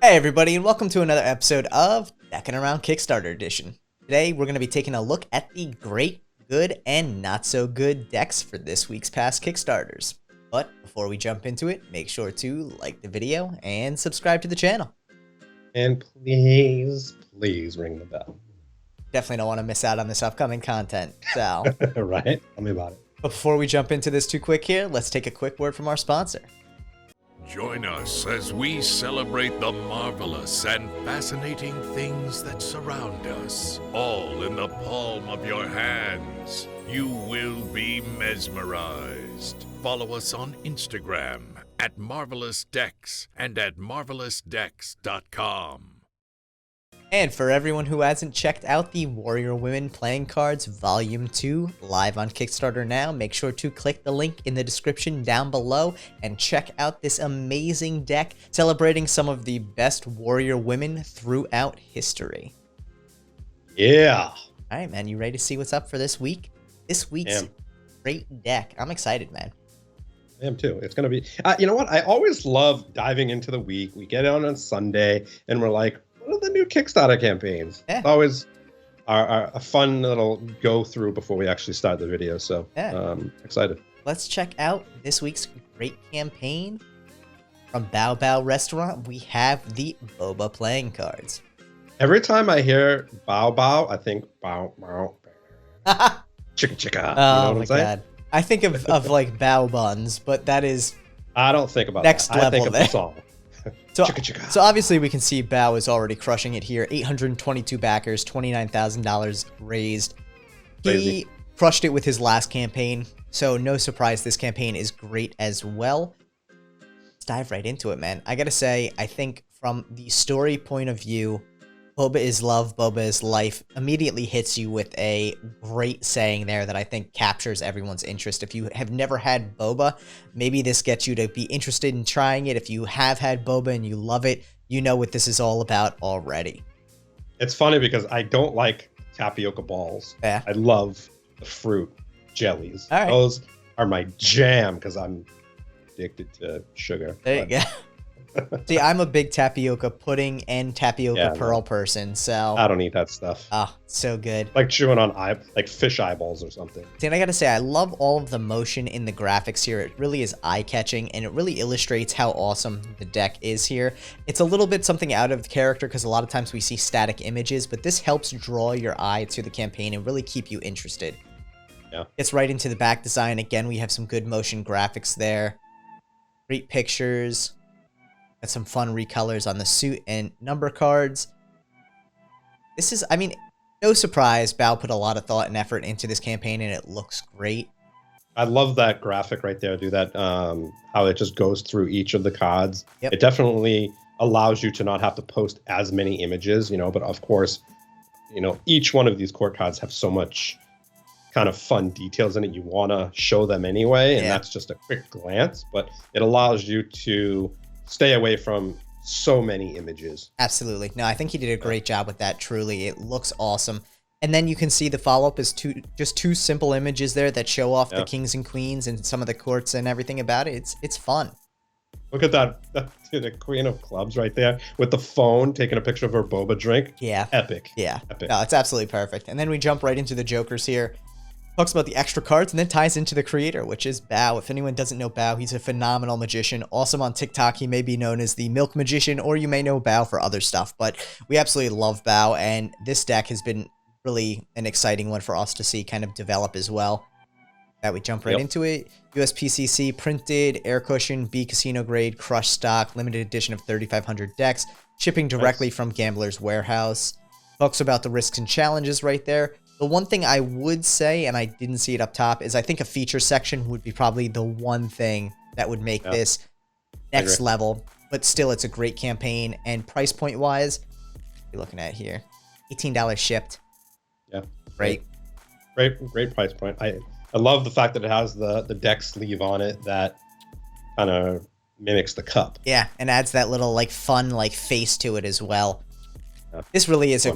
Hey everybody, and welcome to another episode of Deckin Around Kickstarter Edition. Today we're going to be taking a look at the great, good, and not so good decks for this week's past Kickstarters. But before we jump into it, make sure to like the video and subscribe to the channel. And please ring the bell. Definitely don't want to miss out on this upcoming content, so... Right? Tell me about it. Before we jump into this too quick here, let's take a quick word from our sponsor. Join us as we celebrate the marvelous and fascinating things that surround us, all in the palm of your hands. You will be mesmerized. Follow us on Instagram at Marvelous Decks and at marvelousdecks.com. And for everyone who hasn't checked out the Warrior Women Playing Cards Volume 2 live on Kickstarter now, make sure to click the link in the description down below and check out this amazing deck celebrating some of the best warrior women throughout history. Yeah. All right, man, you ready to see what's up for this week? This week's great deck. I'm excited, man. I am too. It's going to be, you know what? I always love diving into the week. We get on Sunday and we're like, what are the new Kickstarter campaigns? Yeah. It's always a fun little go through before we actually start the video. So excited. Let's check out this week's great campaign. From BAOBAO Restaurant, we have the Boba playing cards. Every time I hear BAOBAO, I think bow, bow, bow. Chicka chicka. Oh my god. I think of like bao buns, but that is I don't think about next that. level I think of there. the song. So obviously we can see BAO is already crushing it here. 822 backers, $29,000 raised. He crushed it with his last campaign, so no surprise this campaign is great as well. Let's dive right into it, man. I gotta say, I think from the story point of view, Boba is love, Boba is life immediately hits you with a great saying there that I think captures everyone's interest. If you have never had Boba, maybe this gets you to be interested in trying it. If you have had Boba and you love it, you know what this is all about already. It's funny because I don't like tapioca balls. Yeah. I love the fruit jellies. All right. Those are my jam because I'm addicted to sugar. There you go. See, I'm a big tapioca pudding and tapioca pearl person, so... I don't eat that stuff. Oh, so good. Like chewing on like fish eyeballs or something. See, and I gotta say, I love all of the motion in the graphics here. It really is eye-catching, and it really illustrates how awesome the deck is here. It's a little bit something out of character, because a lot of times we see static images, but this helps draw your eye to the campaign and really keep you interested. Yeah. Gets right into the back design. Again, we have some good motion graphics there. Great pictures. Got some fun recolors on the suit and number cards. This is, I mean, no surprise, BAO put a lot of thought and effort into this campaign, and it looks great. I love that graphic right there. Do that, how it just goes through each of the cards. Yep. It definitely allows you to not have to post as many images, you know, but of course, you know, each one of these court cards have so much kind of fun details in it. You want to show them anyway, and that's just a quick glance, but it allows you to stay away from so many images. Absolutely. No, I think he did a great job with that, truly. It looks awesome. And then you can see the follow-up is just two simple images there that show off the kings and queens and some of the courts and everything about it. It's fun. Look at that, the queen of clubs right there with the phone taking a picture of her boba drink. Yeah. Epic. Yeah. Epic. No, it's absolutely perfect. And then we jump right into the jokers here. Talks about the extra cards and then ties into the creator, which is BAO. If anyone doesn't know BAO, he's a phenomenal magician. Awesome on TikTok. He may be known as the Milk Magician, or you may know BAO for other stuff, but we absolutely love BAO, and this deck has been really an exciting one for us to see kind of develop as well. That we jump right into it. USPCC printed, air cushion, B casino grade, crush stock, limited edition of 3,500 decks, shipping directly from Gambler's Warehouse. Talks about the risks and challenges right there. The one thing I would say, and I didn't see it up top, is I think a feature section would be probably the one thing that would make this next level. But still, it's a great campaign. And price point wise, what are you looking at here? $18 shipped. Yeah. Great. Great price point. I love the fact that it has the deck sleeve on it that kind of mimics the cup. Yeah, and adds that little like fun like face to it as well. This really is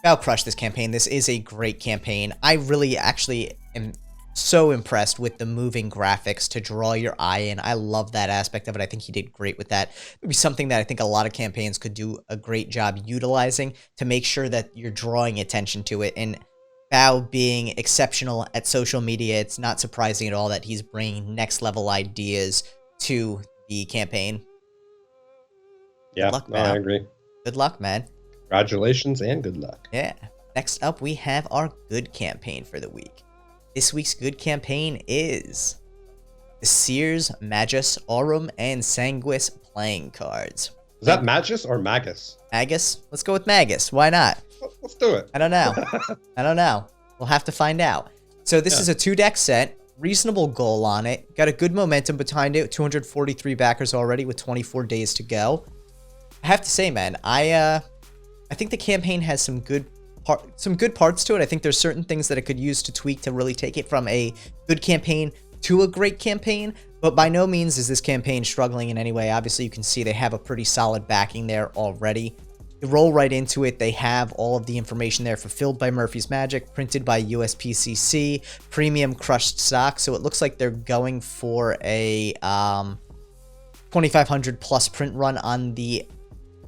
BAO crushed this campaign. This is a great campaign. I really actually am so impressed with the moving graphics to draw your eye in. I love that aspect of it. I think he did great with that. It would be something that I think a lot of campaigns could do a great job utilizing to make sure that you're drawing attention to it. And BAO being exceptional at social media, it's not surprising at all that he's bringing next level ideas to the campaign. Yeah, Good luck, no, I agree. Good luck, man. Congratulations and good luck. Yeah. Next up, we have our good campaign for the week. This week's good campaign is the Seers, Magus, Aurum, and Sanguis playing cards. Is that Magus or Magus? Magus? Let's go with Magus. Why not? Let's do it. I don't know. I don't know. We'll have to find out. So this is a 2-deck set. Reasonable goal on it. Got a good momentum behind it. 243 backers already with 24 days to go. I have to say, man, I think the campaign has some good parts to it. I think there's certain things that it could use to tweak to really take it from a good campaign to a great campaign, but by no means is this campaign struggling in any way. Obviously, you can see they have a pretty solid backing there already. You roll right into it. They have all of the information there fulfilled by Murphy's Magic, printed by USPCC, premium crushed stock, so it looks like they're going for a 2,500 plus print run on the,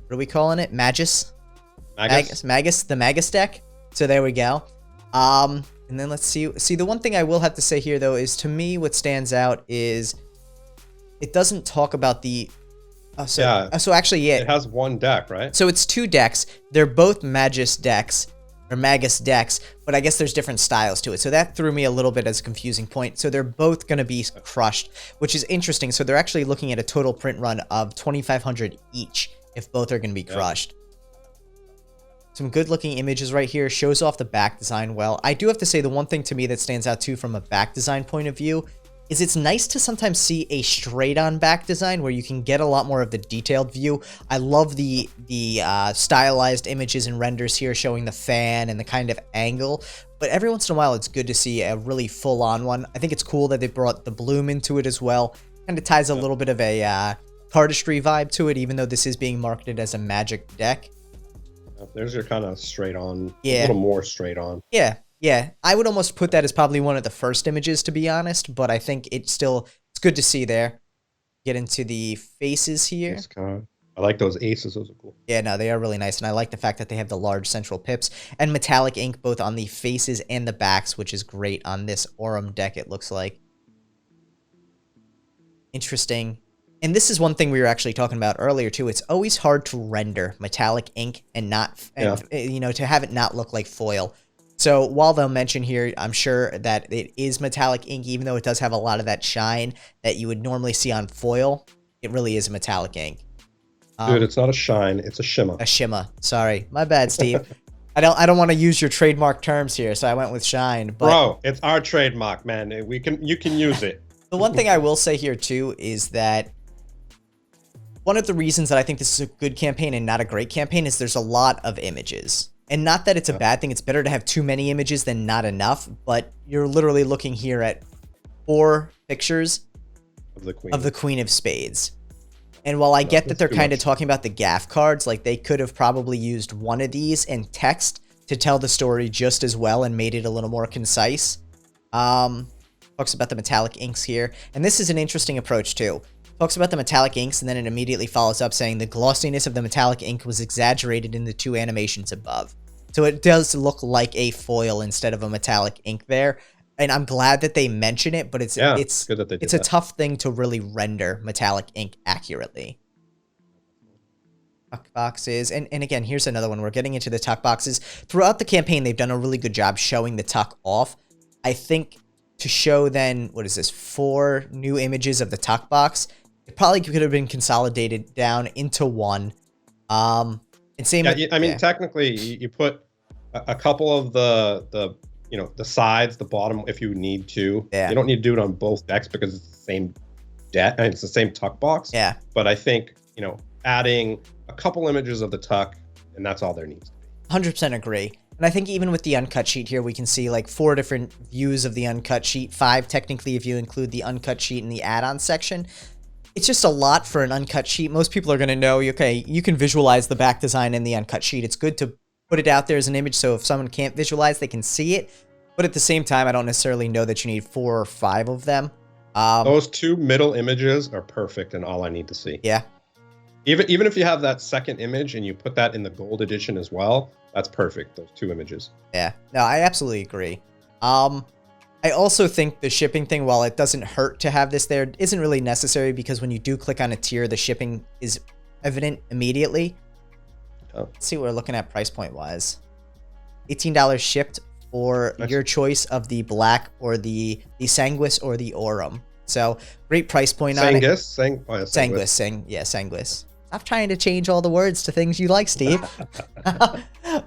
what are we calling it? Magus, the Magus deck. So there we go. And then let's see. The one thing I will have to say here, though, is to me what stands out is it doesn't talk about the. So actually, yeah, it has one deck, right? So it's 2 decks. They're both Magus decks, or Magus decks, but I guess there's different styles to it. So that threw me a little bit as a confusing point. So they're both going to be crushed, which is interesting. So they're actually looking at a total print run of 2,500 each if both are going to be crushed. Some good looking images right here. Shows off the back design well. I do have to say the one thing to me that stands out too from a back design point of view is it's nice to sometimes see a straight on back design where you can get a lot more of the detailed view. I love the stylized images and renders here showing the fan and the kind of angle, but every once in a while it's good to see a really full on one. I think it's cool that they brought the bloom into it as well. Kind of ties a little bit of a cardistry vibe to it, even though this is being marketed as a Magic deck. There's your kind of straight on, yeah, a little more straight on. Yeah. I would almost put that as probably one of the first images, to be honest, but I think it's good to see there. Get into the faces here. I like those aces. Those are cool. Yeah, no, they are really nice, and I like the fact that they have the large central pips and metallic ink both on the faces and the backs, which is great on this Aurum deck, it looks like. Interesting. And this is one thing we were actually talking about earlier too. It's always hard to render metallic ink and to have it not look like foil. So while they'll mention here, I'm sure that it is metallic ink, even though it does have a lot of that shine that you would normally see on foil. It really is a metallic ink. Dude, it's not a shine, it's a shimmer. A shimmer. Sorry, my bad, Steve. I don't want to use your trademark terms here, so I went with shine. But bro, it's our trademark, man. You can use it. The one thing I will say here too is that one of the reasons that I think this is a good campaign and not a great campaign is there's a lot of images. And not that it's a bad thing. It's better to have too many images than not enough. But you're literally looking here at 4 pictures of the Queen of Spades. And while I get that they're kind of talking about the gaff cards, like they could have probably used one of these and text to tell the story just as well and made it a little more concise. Talks about the metallic inks here. And this is an interesting approach too. Talks about the metallic inks, and then it immediately follows up saying the glossiness of the metallic ink was exaggerated in the 2 animations above. So it does look like a foil instead of a metallic ink there. And I'm glad that they mention it, but it's good that they did a tough thing to really render metallic ink accurately. Tuck boxes. And again, here's another one. We're getting into the tuck boxes. Throughout the campaign, they've done a really good job showing the tuck off. I think to show then, 4 new images of the tuck box, it probably could have been consolidated down into one. And same. Technically, you put a couple of the sides, the bottom, if you need to. Yeah. You don't need to do it on both decks because it's the same deck and it's the same tuck box. Yeah. But I think adding a couple images of the tuck, and that's all there needs to be. 100% agree. And I think even with the uncut sheet here, we can see like 4 different views of the uncut sheet. 5 technically if you include the uncut sheet in the add-on section. It's just a lot for an uncut sheet. Most people are going to know, okay, you can visualize the back design in the uncut sheet. It's good to put it out there as an image so if someone can't visualize, they can see it. But at the same time, I don't necessarily know that you need 4 or 5 of them. Those 2 middle images are perfect and all I need to see. Yeah. Even if you have that second image and you put that in the gold edition as well, that's perfect. Those 2 images. Yeah. No, I absolutely agree. I also think the shipping thing, while it doesn't hurt to have this there, isn't really necessary because when you do click on a tier, the shipping is evident immediately. Oh. Let's see what we're looking at price point wise. $18 shipped for your choice of the black or the Sanguis or the Aurum. So great price point on it. Sanguis. Stop trying to change all the words to things you like, Steve.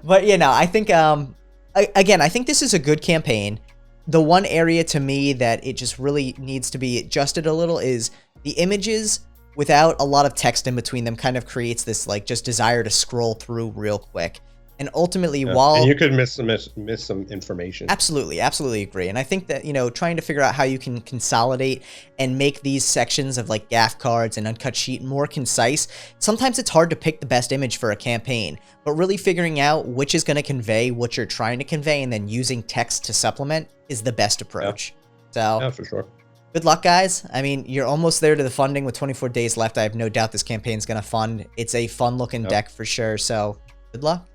But you know, I think again, I think this is a good campaign. The one area to me that it just really needs to be adjusted a little is the images without a lot of text in between them kind of creates this like just desire to scroll through real quick. And ultimately, and you could miss some information. Absolutely agree. And I think that, you know, trying to figure out how you can consolidate and make these sections of like gaff cards and uncut sheet more concise. Sometimes it's hard to pick the best image for a campaign, but really figuring out which is going to convey what you're trying to convey and then using text to supplement is the best approach. Yeah. So, yeah, for sure. Good luck, guys. I mean, you're almost there to the funding with 24 days left. I have no doubt this campaign is going to fund. It's a fun looking deck for sure. So good luck.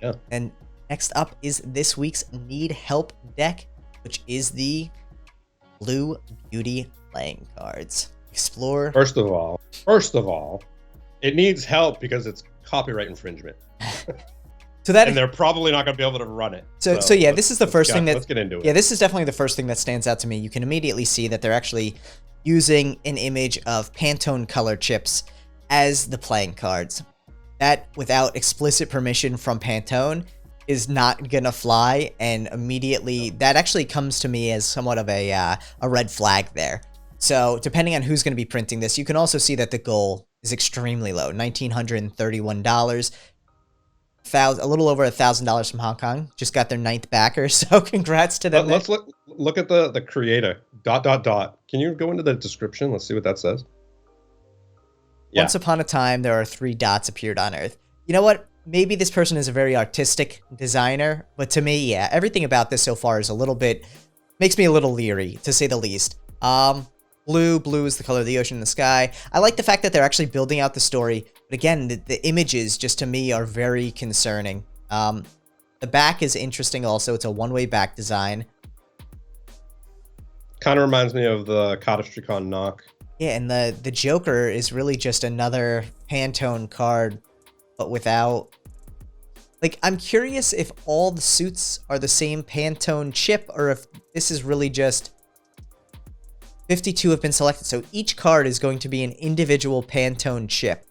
Yeah. And next up is this week's Need Help deck, which is the Blue Beauty playing cards. Explore. First of all, it needs help because it's copyright infringement. So that, and they're probably not going to be able to run it. So yeah, this is the first thing that... Let's get into it. Yeah, this is definitely the first thing that stands out to me. You can immediately see that they're actually using an image of Pantone color chips as the playing cards. That, without explicit permission from Pantone, is not gonna fly, and immediately that actually comes to me as somewhat of a red flag there. So depending on who's gonna be printing this, you can also see that the goal is extremely low, $1,931. A little over $1,000 from Hong Kong. Just got their 9th backer, so congrats to them. Let's look at the creator. Dot. Can you go into the description? Let's see what that says. Yeah. Once upon a time, there are 3 dots appeared on Earth. You know what? Maybe this person is a very artistic designer, but to me, yeah, everything about this so far is a little bit, makes me a little leery, to say the least. Blue is the color of the ocean and the sky. I like the fact that they're actually building out the story, but again, the images, just to me, are very concerning. The back is interesting also. It's a one-way back design. Kind of reminds me of the Catastricon knock. Yeah, and the Joker is really just another Pantone card, but without... Like, I'm curious if all the suits are the same Pantone chip, or if this is really just... 52 have been selected, so each card is going to be an individual Pantone chip.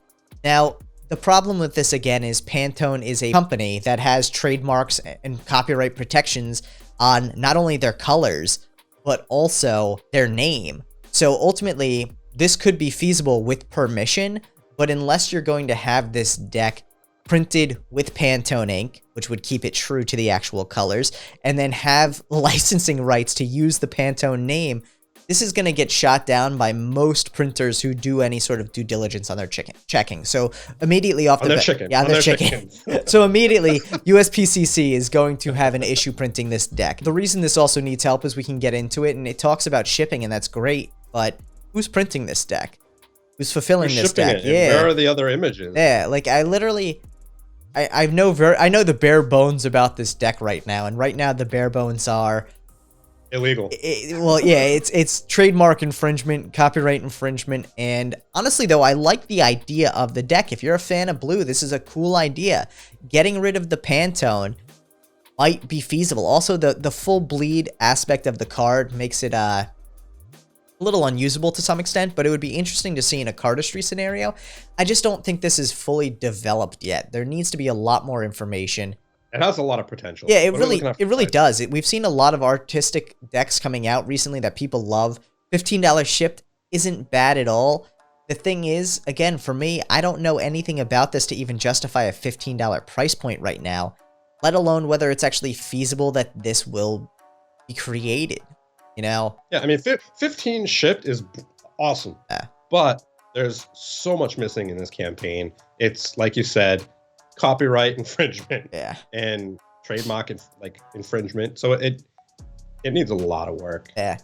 Now, the problem with this, again, is Pantone is a company that has trademarks and copyright protections on not only their colors, but also their name. So ultimately, this could be feasible with permission, but unless you're going to have this deck printed with Pantone ink, which would keep it true to the actual colors, and then have licensing rights to use the Pantone name, this is going to get shot down by most printers who do any sort of due diligence on their checking. So immediately off the bat, yeah, on their chicken. So immediately, USPCC is going to have an issue printing this deck. The reason this also needs help is we can get into it, and it talks about shipping, and that's great. But who's printing this deck? Who's fulfilling this deck? Yeah. Where are the other images? Yeah, like I know the bare bones about this deck right now, and right now the bare bones are illegal. It's trademark infringement, copyright infringement, and honestly though, I like the idea of the deck. If you're a fan of Blue, this is a cool idea. Getting rid of the Pantone might be feasible. Also, the full bleed aspect of the card makes it a little unusable to some extent, but it would be interesting to see in a cardistry scenario. I just don't think this is fully developed yet. There needs to be a lot more information. It has a lot of potential. Yeah, it really does. We've seen a lot of artistic decks coming out recently that people love. $15 shipped isn't bad at all. The thing is, again, for me, I don't know anything about this to even justify a $15 price point right now, let alone whether it's actually feasible that this will be created, you know? Yeah, I mean, 15 shipped is awesome, but there's so much missing in this campaign. It's, like you said, copyright infringement and trademark infringement. So It needs a lot of work. Yeah.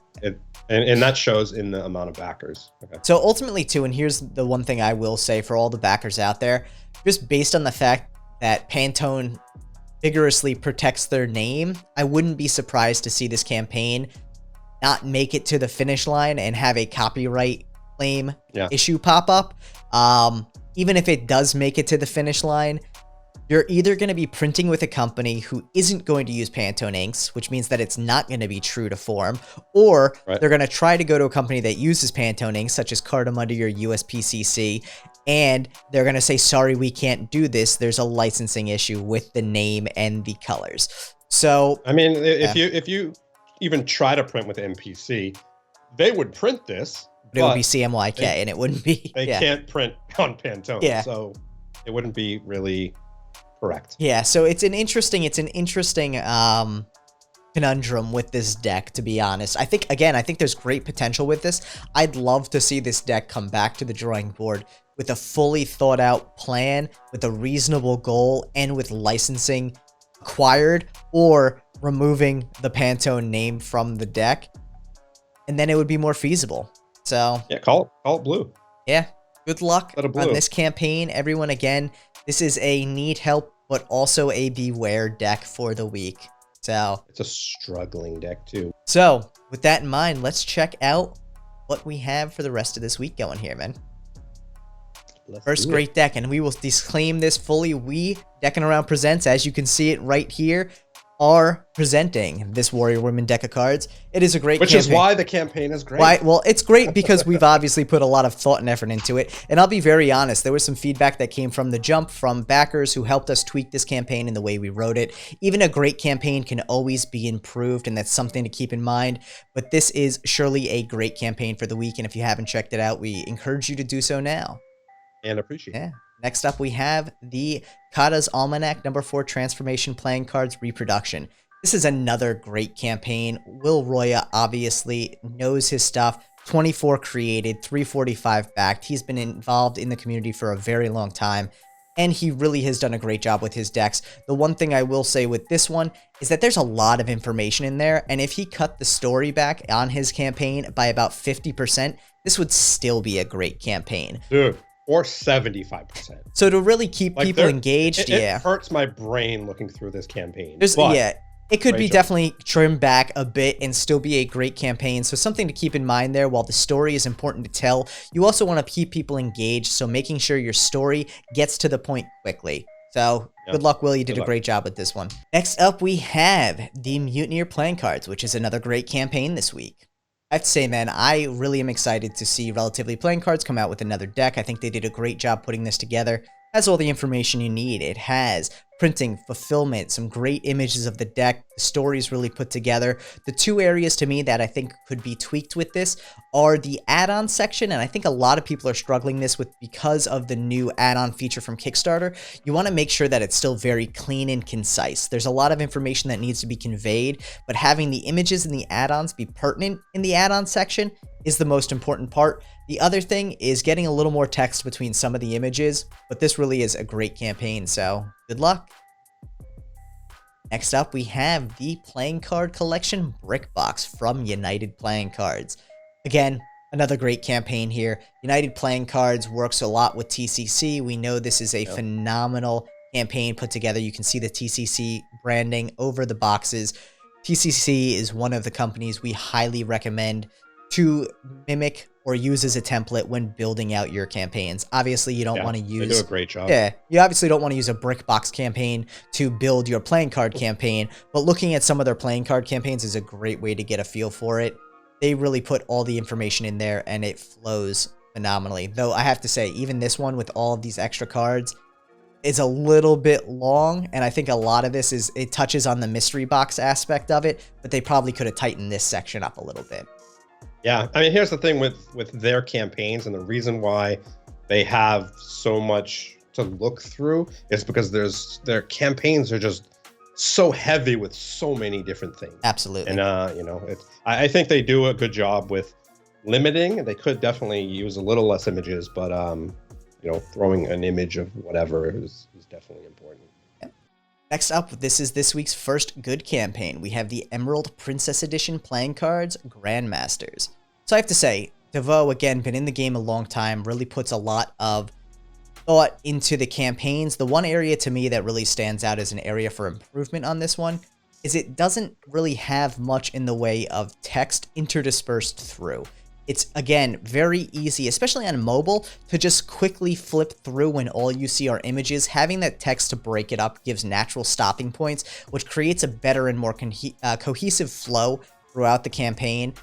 And that shows in the amount of backers. Okay. So ultimately, too, and here's the one thing I will say for all the backers out there, just based on the fact that Pantone vigorously protects their name, I wouldn't be surprised to see this campaign not make it to the finish line and have a copyright claim issue pop up. Even if it does make it to the finish line, you're either going to be printing with a company who isn't going to use Pantone inks, which means that it's not going to be true to form, or they're going to try to go to a company that uses Pantone inks, such as Cardam under your USPCC, and they're going to say, sorry, we can't do this. There's a licensing issue with the name and the colors. So, I mean, if you even try to print with MPC, they would print this, but it would be CMYK, and it wouldn't be. They can't print on Pantone, so it wouldn't be really correct. Yeah, so it's an interesting conundrum with this deck, to be honest. I think there's great potential with this. I'd love to see this deck come back to the drawing board with a fully thought out plan, with a reasonable goal, and with licensing acquired, or removing the Pantone name from the deck, and then it would be more feasible. So yeah, call it Bleu. Yeah, good luck on this campaign, everyone. Again, this is a need help, but also a beware deck for the week. So it's a struggling deck too. So with that in mind, let's check out what we have for the rest of this week going here, man. First great deck, and we will disclaim this fully. We, Deckin Around Presents, as you can see it right here, are presenting this Warrior Women deck of cards. It is a great campaign. Which is why the campaign is great. Well, it's great because we've obviously put a lot of thought and effort into it. And I'll be very honest, there was some feedback that came from the jump from backers who helped us tweak this campaign in the way we wrote it. Even a great campaign can always be improved, and that's something to keep in mind. But this is surely a great campaign for the week, and if you haven't checked it out, we encourage you to do so now. And appreciate it. Yeah. Next up, we have the Kata's Almanac #4 Transformation Playing Cards Reproduction. This is another great campaign. Will Roya obviously knows his stuff. 24 created, 345 backed. He's been involved in the community for a very long time, and he really has done a great job with his decks. The one thing I will say with this one is that there's a lot of information in there, and if he cut the story back on his campaign by about 50%, this would still be a great campaign. Dude. Or 75%. So to really keep people engaged, it hurts my brain looking through this campaign. It could be definitely trimmed back a bit and still be a great campaign. So something to keep in mind there. While the story is important to tell, you also want to keep people engaged. So making sure your story gets to the point quickly. So good luck, Will. You did a great job with this one. Next up, we have the Mutineer playing cards, which is another great campaign this week. I have to say, man, I really am excited to see Relatively Playing Cards come out with another deck. I think they did a great job putting this together. It has all the information you need. It has printing, fulfillment, some great images of the deck. The story's really put together. The two areas to me that I think could be tweaked with this are the add-on section, and I think a lot of people are struggling this with because of the new add-on feature from Kickstarter. You want to make sure that it's still very clean and concise. There's a lot of information that needs to be conveyed, but having the images and the add-ons be pertinent in the add-on section is the most important part. The other thing is getting a little more text between some of the images, but this really is a great campaign, so good luck. Next up, we have the Playing Card Collection Brick Box from United Playing Cards. Again, another great campaign here. United Playing Cards works a lot with TCC. We know this is a phenomenal campaign put together. You can see the TCC branding over the boxes. TCC is one of the companies we highly recommend to mimic or use as a template when building out your campaigns. Obviously, you don't want to use... They do a great job. Yeah, you obviously don't want to use a brick box campaign to build your playing card campaign, but looking at some of their playing card campaigns is a great way to get a feel for it. They really put all the information in there, and it flows phenomenally. Though I have to say, even this one with all of these extra cards is a little bit long, and I think a lot of this is... It touches on the mystery box aspect of it, but they probably could have tightened this section up a little bit. Yeah, I mean, here's the thing with their campaigns, and the reason why they have so much to look through is because their campaigns are just so heavy with so many different things. Absolutely. And I think they do a good job with limiting. They could definitely use a little less images, but throwing an image of whatever is definitely important. Next up, this is this week's first good campaign. We have the Emerald Princess Edition playing cards, Grandmasters. So I have to say, DeVoe, again, been in the game a long time, really puts a lot of thought into the campaigns. The one area to me that really stands out as an area for improvement on this one is it doesn't really have much in the way of text interdispersed through. It's, again, very easy, especially on mobile, to just quickly flip through when all you see are images. Having that text to break it up gives natural stopping points, which creates a better and more cohesive flow throughout the campaign.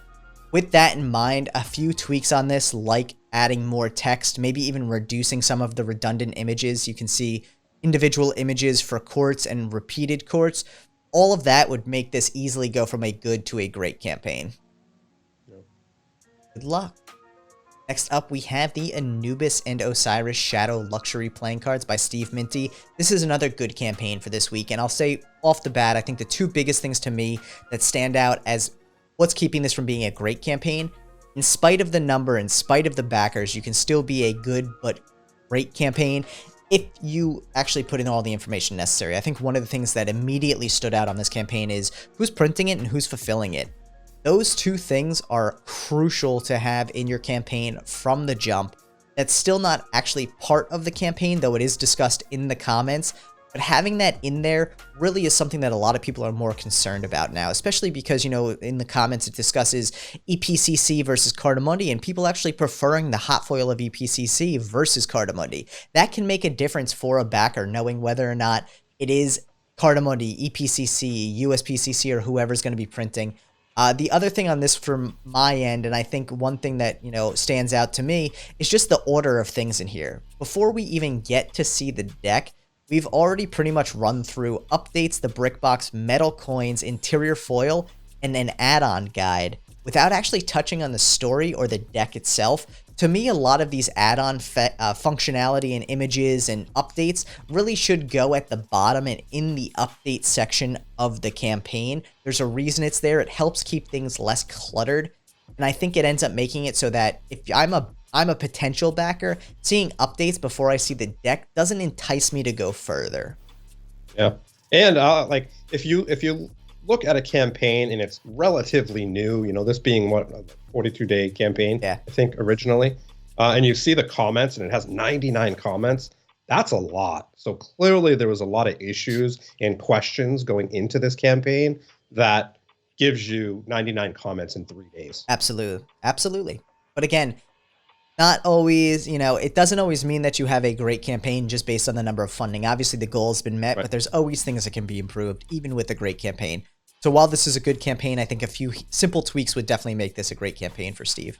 With that in mind, a few tweaks on this, like adding more text, maybe even reducing some of the redundant images. You can see individual images for courts and repeated courts. All of that would make this easily go from a good to a great campaign. Good luck. Next up, we have the Anubis and Osiris Shadow Luxury playing cards by Steve Minty. This is another good campaign for this week, and I'll say off the bat, I think the two biggest things to me that stand out as what's keeping this from being a great campaign, in spite of the number, in spite of the backers, you can still be a good but great campaign if you actually put in all the information necessary. I think one of the things that immediately stood out on this campaign is who's printing it and who's fulfilling it. Those two things are crucial to have in your campaign from the jump. That's still not actually part of the campaign, though it is discussed in the comments. But having that in there really is something that a lot of people are more concerned about now, especially because, you know, in the comments it discusses EPCC versus Cardamundi and people actually preferring the hot foil of EPCC versus Cardamundi. That can make a difference for a backer, knowing whether or not it is Cardamundi, EPCC, USPCC, or whoever's going to be printing. The other thing on this from my end, and I think one thing that, you know, stands out to me, is just the order of things in here. Before we even get to see the deck, we've already pretty much run through updates, the brick box, metal coins, interior foil, and an add-on guide without actually touching on the story or the deck itself. To me, a lot of these add-on functionality and images and updates really should go at the bottom and in the update section of the campaign. There's a reason it's there. It helps keep things less cluttered. And I think it ends up making it so that if I'm a potential backer, seeing updates before I see the deck doesn't entice me to go further. Yeah. And like if you look at a campaign and it's relatively new, you know, this being what, a 42-day campaign, yeah, I think originally, and you see the comments and it has 99 comments, that's a lot. So clearly there was a lot of issues and questions going into this campaign that gives you 99 comments in 3 days. Absolutely. Absolutely. But again, not always, you know, it doesn't always mean that you have a great campaign just based on the number of funding. Obviously, the goal has been met, but there's always things that can be improved, even with a great campaign. So while this is a good campaign, I think a few simple tweaks would definitely make this a great campaign for Steve.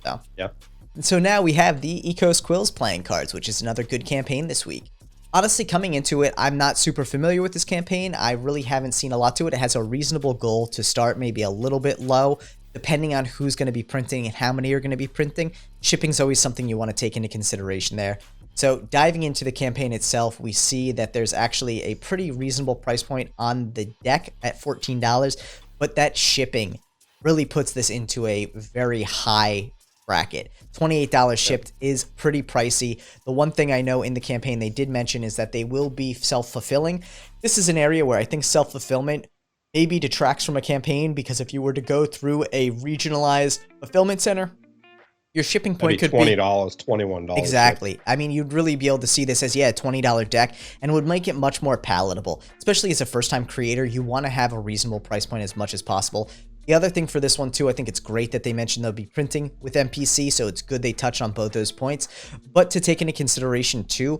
So, yeah. And so now we have the Ecos Quills playing cards, which is another good campaign this week. Honestly, coming into it, I'm not super familiar with this campaign. I really haven't seen a lot to it. It has a reasonable goal to start, maybe a little bit low, depending on who's going to be printing and how many are going to be printing. Shipping's always something you want to take into consideration there. So diving into the campaign itself, we see that there's actually a pretty reasonable price point on the deck at $14, but that shipping really puts this into a very high bracket. $28 shipped is pretty pricey. The one thing I know in the campaign they did mention is that they will be self-fulfilling. This is an area where I think self-fulfillment maybe detracts from a campaign, because if you were to go through a regionalized fulfillment center, your shipping point could be $20, $21. Exactly. I mean, you'd really be able to see this as, yeah, a $20 deck, and would make it much more palatable. Especially as a first-time creator, you want to have a reasonable price point as much as possible. The other thing for this one, too, I think it's great that they mentioned they'll be printing with MPC, so it's good they touch on both those points. But to take into consideration, too,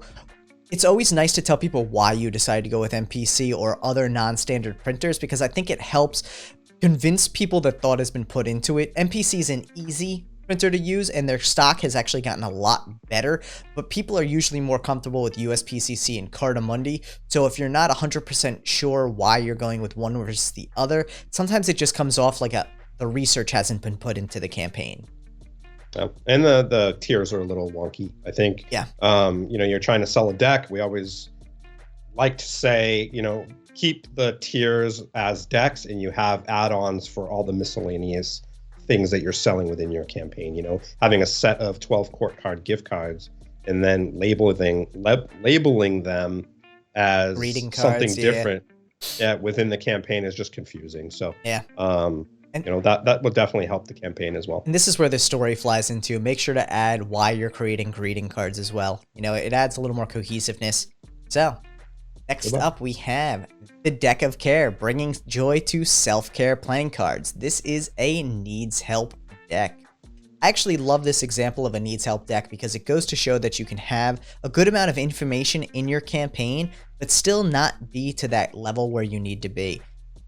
it's always nice to tell people why you decided to go with MPC or other non-standard printers, because I think it helps convince people that thought has been put into it. MPC is an easy printer to use, and their stock has actually gotten a lot better, but people are usually more comfortable with USPCC and Cardamundi. So if you're not 100% sure why you're going with one versus the other, sometimes it just comes off like the research hasn't been put into the campaign. And the tiers are a little wonky, I think. Yeah. You know, you're trying to sell a deck. We always like to say, you know, keep the tiers as decks, and you have add-ons for all the miscellaneous things that you're selling within your campaign. You know, having a set of 12 court card gift cards and then labeling them as Greeting something cards, different within the campaign is just confusing. So yeah. that will definitely help the campaign as well. And this is where the story flies into. Make sure to add why you're creating greeting cards as well. It adds a little more cohesiveness. So, next up we have the Deck of Care, bringing joy to self-care playing cards. This is a needs help deck. I actually love this example of a needs help deck because it goes to show that you can have a good amount of information in your campaign, but still not be to that level where you need to be.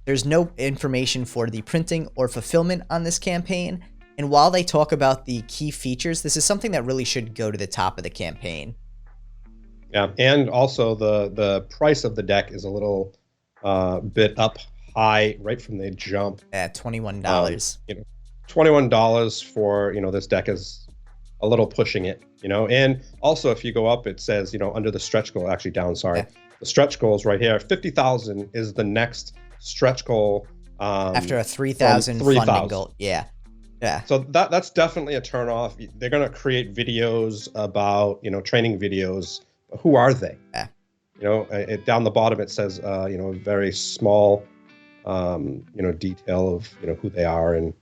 There's no information for the printing or fulfillment on this campaign, and while they talk about the key features, this is something that really should go to the top of the campaign. Yeah, and also the price of the deck is a little bit up high right from the jump. At $21. $21 for this deck is a little pushing it, and also if you go up, it says under the stretch goal, actually down, sorry, the stretch goals right here, 50,000 is the next stretch goal after a 3,000 funding goal. Yeah. So that's definitely a turn off. They're gonna create videos about training videos. Who are they? Down the bottom it says a very small detail of who they are and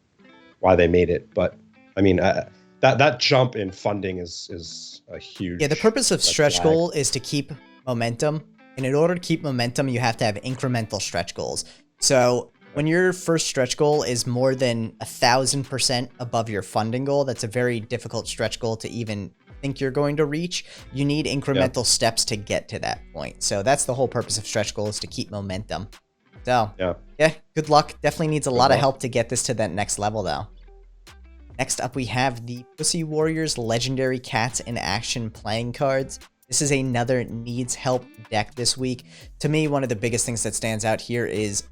why they made it. But I mean that jump in funding is a huge. Yeah, the purpose of stretch goal is to keep momentum. And in order to keep momentum, you have to have incremental stretch goals. So when your first stretch goal is more than 1,000% above your funding goal, that's a very difficult stretch goal to even think you're going to reach. You need incremental steps to get to that point. So that's the whole purpose of stretch goal, is to keep momentum. So yeah, good luck. Definitely needs a lot of help to get this to that next level though. Next up, we have the Pussy Warriors Legendary Cats in Action playing cards. This is another needs help deck this week. To me, one of the biggest things that stands out here is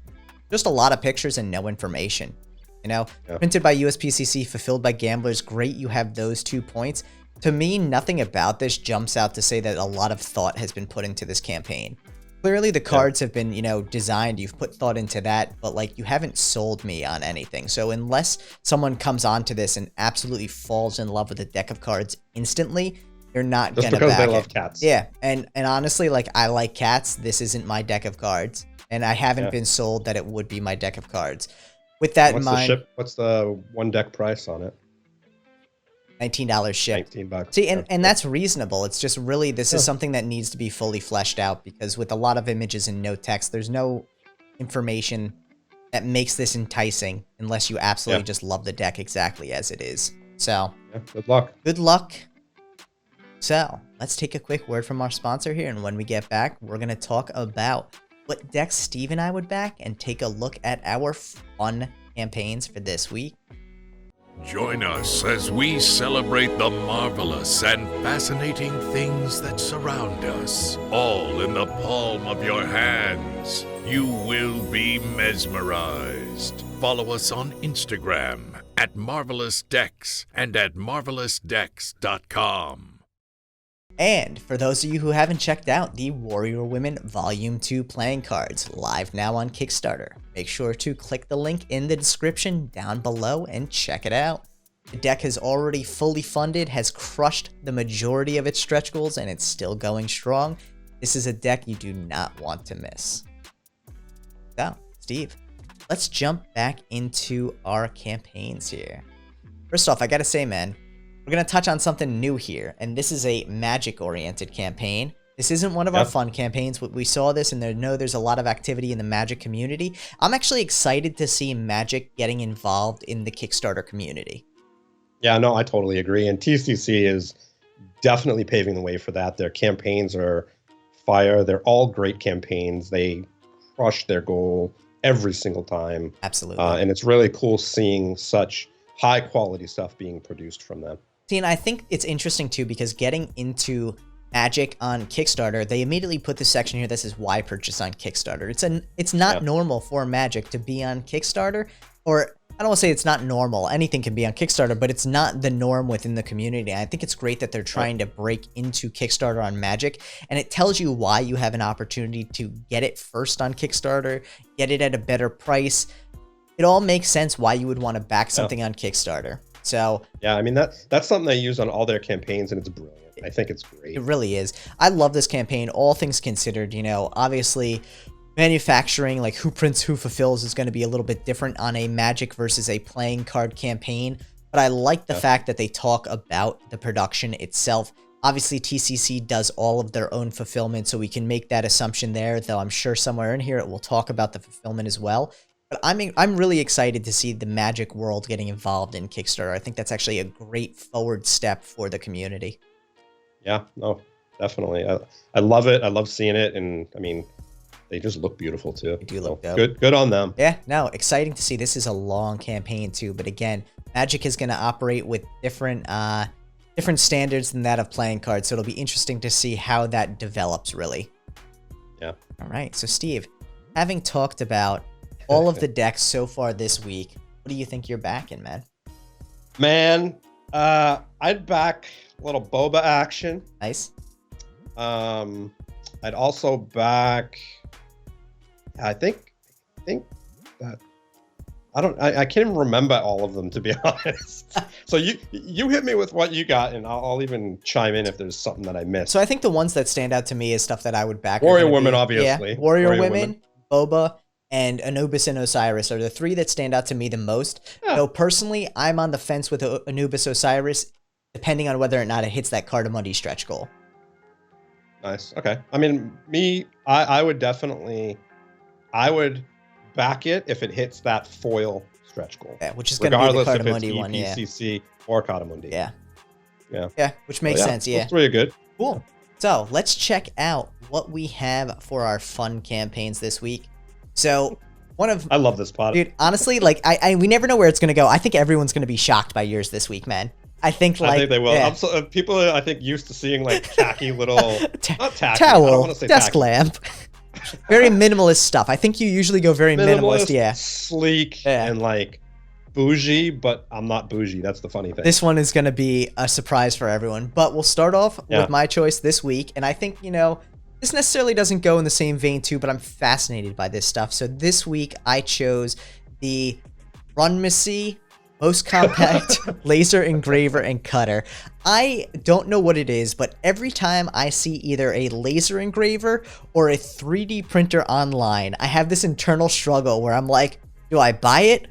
just a lot of pictures and no information. Printed by USPCC, fulfilled by gamblers. Great, you have those 2 points. To me, nothing about this jumps out to say that a lot of thought has been put into this campaign. Clearly, the cards have been, designed. You've put thought into that, but you haven't sold me on anything. So unless someone comes onto this and absolutely falls in love with a deck of cards instantly, you're not just gonna because back they love it. cats. Yeah, and honestly, I like cats. This isn't my deck of cards, and I haven't been sold that it would be my deck of cards. With that in mind, what's the one deck price on it? $19 ship. $19. See, and that's reasonable. It's just really, this is something that needs to be fully fleshed out, because with a lot of images and no text, there's no information that makes this enticing unless you absolutely just love the deck exactly as it is. So good luck. Good luck. So let's take a quick word from our sponsor here, and when we get back, we're going to talk about what decks Steve and I would back and take a look at our fun campaigns for this week. Join us as we celebrate the marvelous and fascinating things that surround us, all in the palm of your hands. You will be mesmerized. Follow us on Instagram at Marvelous Decks and at marvelousdecks.com. And for those of you who haven't checked out the Warrior Women Volume 2 playing cards, live now on Kickstarter, make sure to click the link in the description down below and check it out. The deck has already fully funded, has crushed the majority of its stretch goals, and it's still going strong. This is a deck you do not want to miss. So, Steve, let's jump back into our campaigns here. First off, I gotta say, man, we're going to touch on something new here, and this is a Magic-oriented campaign. This isn't one of our fun campaigns, but we saw this, and there's a lot of activity in the Magic community. I'm actually excited to see Magic getting involved in the Kickstarter community. Yeah, no, I totally agree, and TCC is definitely paving the way for that. Their campaigns are fire. They're all great campaigns. They crush their goal every single time. Absolutely. And it's really cool seeing such high-quality stuff being produced from them. See, and I think it's interesting too, because getting into Magic on Kickstarter, they immediately put this section here that says why purchase on Kickstarter. It's not normal for Magic to be on Kickstarter, or I don't want to say it's not normal. Anything can be on Kickstarter, but it's not the norm within the community. I think it's great that they're trying to break into Kickstarter on Magic, and it tells you why you have an opportunity to get it first on Kickstarter, get it at a better price. It all makes sense why you would want to back something on Kickstarter. So yeah, I mean that's something they use on all their campaigns, and it's brilliant. I think it's great. It really is. I love this campaign, all things considered. You know, obviously manufacturing, like who prints, who fulfills, is going to be a little bit different on a Magic versus a playing card campaign. But I like the fact that they talk about the production itself. Obviously, TCC does all of their own fulfillment, so we can make that assumption there, though I'm sure somewhere in here it will talk about the fulfillment as well. But I'm really excited to see the Magic world getting involved in Kickstarter. I think that's actually a great forward step for the community. Yeah, no, definitely. I love it. I love seeing it. And I mean, they just look beautiful too. They do look dope. Good on them. Yeah, no, exciting to see. This is a long campaign too. But again, Magic is going to operate with different standards than that of playing cards. So it'll be interesting to see how that develops, really. Yeah. All right. So Steve, having talked about all of the decks so far this week, what do you think you're backing, man? Man, I'd back a little Boba action. Nice. I'd also back. I think that I can't even remember all of them, to be honest. So you hit me with what you got, and I'll even chime in if there's something that I missed. So I think the ones that stand out to me is stuff that I would back. Warrior Women, obviously. Yeah, Warrior Women, Boba, and Anubis and Osiris are the three that stand out to me the most. Yeah. Though personally, I'm on the fence with Anubis Osiris, depending on whether or not it hits that Cardamundi stretch goal. Nice. Okay. I mean, I would back it if it hits that foil stretch goal. Yeah, which is going to be the Cardamundi one. Yeah. EPCC or Cardamundi. Yeah. Yeah. Yeah, which makes sense. Yeah. Those three are good. Cool. So let's check out what we have for our fun campaigns this week. So I love this pot. Dude, honestly, like we never know where it's gonna go. I think everyone's gonna be shocked by yours this week, man. I think they will. Yeah. People are, I think, used to seeing like tacky little not tacky, towel, I don't want to say desk tacky. lamp. Very minimalist stuff. I think you usually go very minimalist, yeah. Sleek and like bougie, but I'm not bougie. That's the funny thing. This one is going to be a surprise for everyone. But we'll start off with my choice this week. And I think, this necessarily doesn't go in the same vein too, but I'm fascinated by this stuff. So this week I chose the Runmacy most compact laser engraver and cutter. I don't know what it is, but every time I see either a laser engraver or a 3D printer online, I have this internal struggle where I'm like, do I buy it?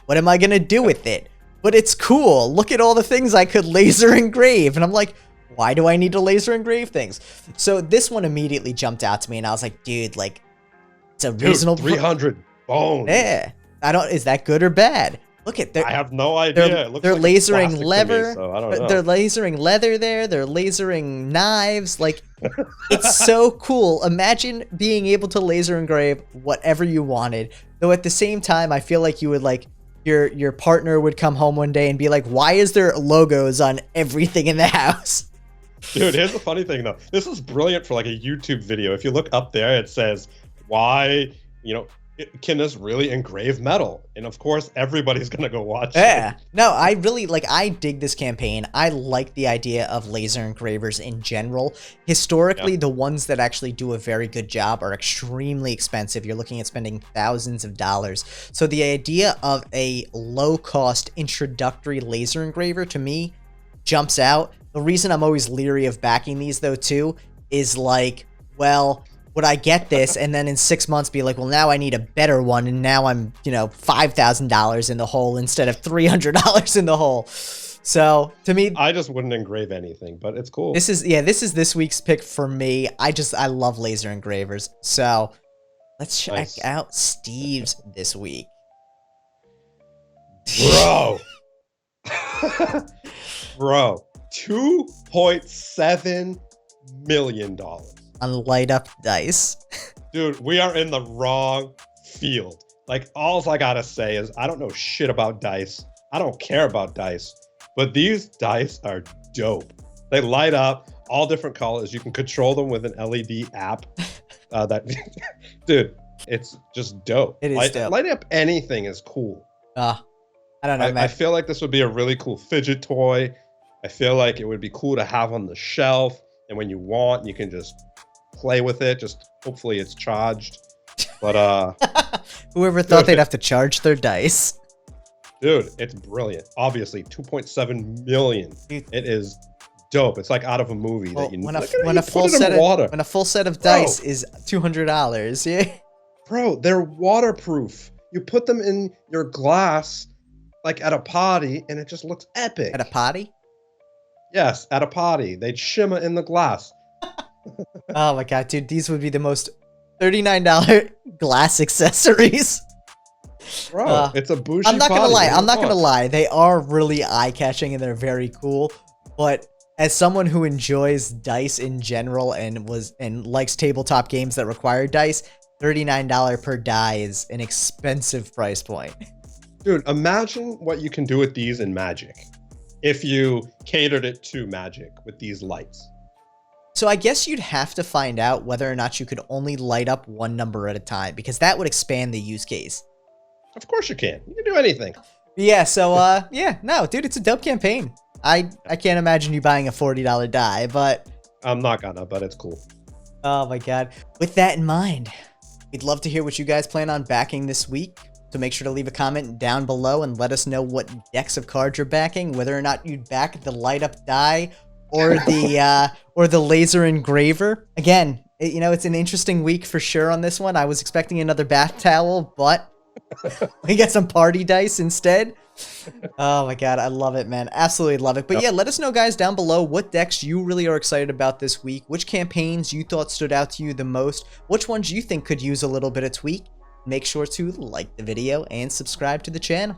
What am I going to do with it? But it's cool. Look at all the things I could laser engrave. And I'm like, why do I need to laser engrave things? So this one immediately jumped out to me and I was like, dude, like, it's a reasonable 300 bones. Yeah. Is that good or bad? Look at I have no idea. They're like lasering leather. Me, so I don't know. They're lasering leather there. They're lasering knives. Like, it's so cool. Imagine being able to laser engrave whatever you wanted. Though at the same time, I feel like you would like your partner would come home one day and be like, "Why is there logos on everything in the house?" Dude, here's the funny thing though. This is brilliant for like a YouTube video. If you look up there, it says, "Why, can this really engrave metal?" And of course, everybody's gonna go watch it. No, I really I dig this campaign. I like the idea of laser engravers in general. Historically, the ones that actually do a very good job are extremely expensive. You're looking at spending thousands of dollars. So the idea of a low-cost introductory laser engraver to me jumps out. The reason I'm always leery of backing these though too is like, well, would I get this and then in 6 months be like, well, now I need a better one and now I'm, $5,000 in the hole instead of $300 in the hole. So to me, I just wouldn't engrave anything, but it's cool. This is this week's pick for me. I love laser engravers. So let's check out Steve's this week. Bro, $2.7 million. On light up dice. Dude, we are in the wrong field. Like, all I gotta say is I don't know shit about dice. I don't care about dice. But these dice are dope. They light up all different colors. You can control them with an LED app. Dude, it's just dope. It is dope. Lighting up anything is cool. I don't know, man. I feel like this would be a really cool fidget toy. I feel like it would be cool to have on the shelf. And when you want, you can just play with it. Just hopefully it's charged. But whoever thought they'd have to charge their dice. Dude, it's brilliant. Obviously, 2.7 million. It is dope. It's like out of a movie Well, that you when look a, at it, when you a full put it in set of water. when a full set of Bro. dice is $200, yeah. Bro, they're waterproof. You put them in your glass like at a party and it just looks epic. At a potty? Yes, at a party. They'd shimmer in the glass. Oh my god, dude, these would be the most $39 glass accessories. Bro, it's a bougie I'm not gonna party. lie. What do I'm you not gonna want? lie. They are really eye-catching and they're very cool. But as someone who enjoys dice in general and likes tabletop games that require dice, $39 per die is an expensive price point. Dude, imagine what you can do with these in Magic. If you catered it to Magic with these lights. So I guess you'd have to find out whether or not you could only light up one number at a time, because that would expand the use case. Of course you can. You can do anything. Yeah, so yeah, no, dude, it's a dope campaign. I can't imagine you buying a $40 die, but I'm not gonna, but it's cool. oh my god. With that in mind, we'd love to hear what you guys plan on backing this week. So make sure to leave a comment down below and let us know what decks of cards you're backing, whether or not you'd back the light up die or the laser engraver. Again, it's an interesting week for sure on this one. I was expecting another bath towel, but we get some party dice instead. Oh my god, I love it, man. Absolutely love it. But yeah, let us know, guys, down below what decks you really are excited about this week, which campaigns you thought stood out to you the most, which ones you think could use a little bit of tweak. Make sure to like the video and subscribe to the channel.